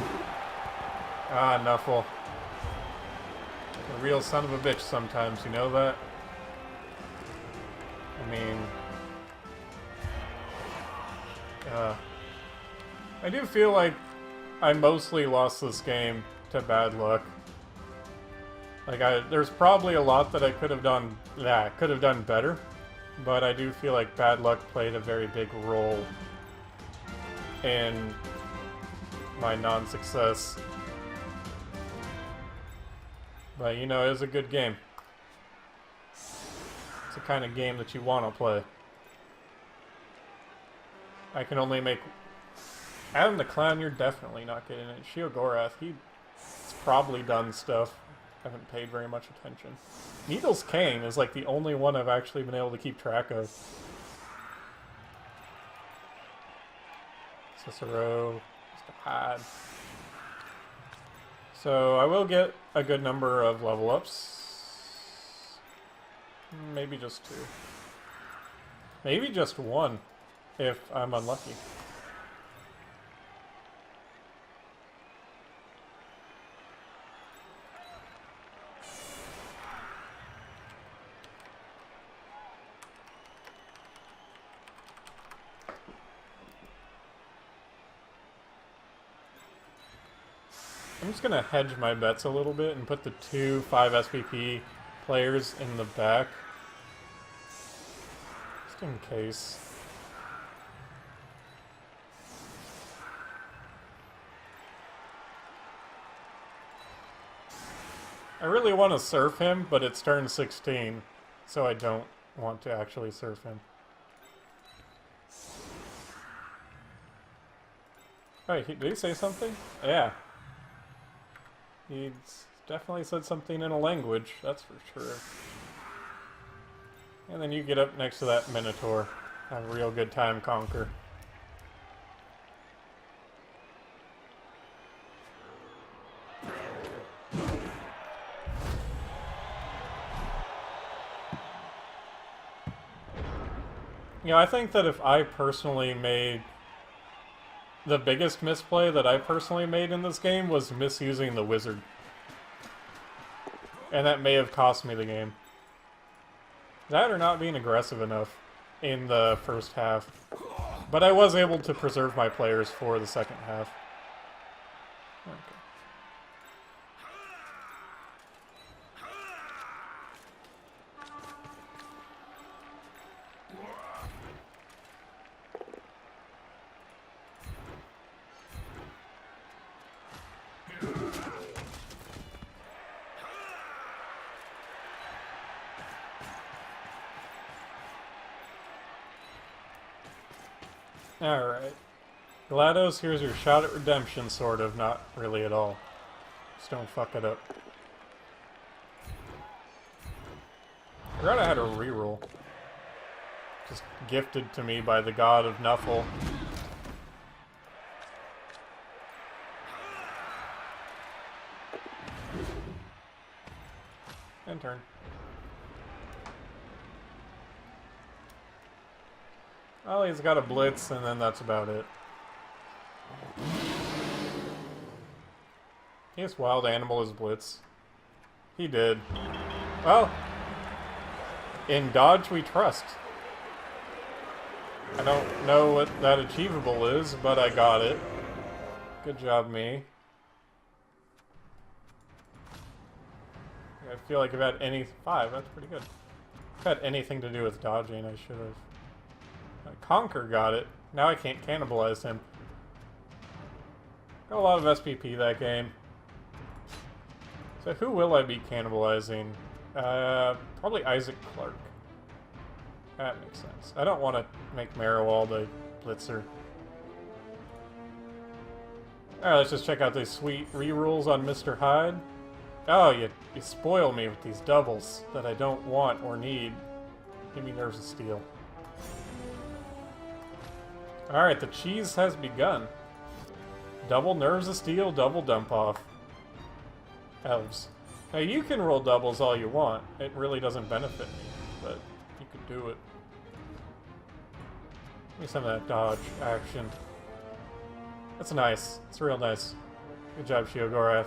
Ah, Nuffle. A real son of a bitch sometimes, you know that? I mean... I do feel like I mostly lost this game to bad luck. Like, there's probably a lot that I could have done better, but I do feel like bad luck played a very big role in my non-success. But, you know, it was a good game. It's the kind of game that you want to play. I can only make... Adam the Clown, you're definitely not getting it. Sheogorath, probably done stuff. Haven't paid very much attention. Needle's Cane is like the only one I've actually been able to keep track of. Cicero, Mr. Hyde. So I will get a good number of level ups. Maybe just 2. Maybe just 1 if I'm unlucky. I'm just gonna hedge my bets a little bit and put the 2 5 SPP players in the back. Just in case. I really want to surf him, but it's turn 16, so I don't want to actually surf him. Wait, did he say something? Yeah. He's definitely said something in a language, that's for sure. And then you get up next to that Minotaur. Have a real good time, Conquer. You know, I think that if I personally made... The biggest misplay that I personally made in this game was misusing the wizard. And that may have cost me the game. That or not being aggressive enough in the first half. But I was able to preserve my players for the second half. Okay. Alright. GLaDOS, here's your shot at redemption, sort of. Not really at all. Just don't fuck it up. I forgot I had a reroll. Just gifted to me by the god of Nuffle. And turn. Well, he's got a blitz, and then that's about it. He has wild animal as blitz. He did. Well, in dodge we trust. I don't know what that achievable is, but I got it. Good job, me. I feel like if I had any... 5, that's pretty good. If I had anything to do with dodging, I should have. Conquer got it. Now I can't cannibalize him. Got a lot of SPP that game. So who will I be cannibalizing? Probably Isaac Clarke. That makes sense. I don't want to make Marowall the blitzer. Alright, let's just check out these sweet rerolls on Mr. Hyde. Oh, you spoil me with these doubles that I don't want or need. Give me Nerves of Steel. Alright, the cheese has begun. Double Nerves of Steel, double Dump Off. Elves. Now you can roll doubles all you want. It really doesn't benefit me, but you could do it. Give me some of that dodge action. That's nice. It's real nice. Good job, Shiogorath.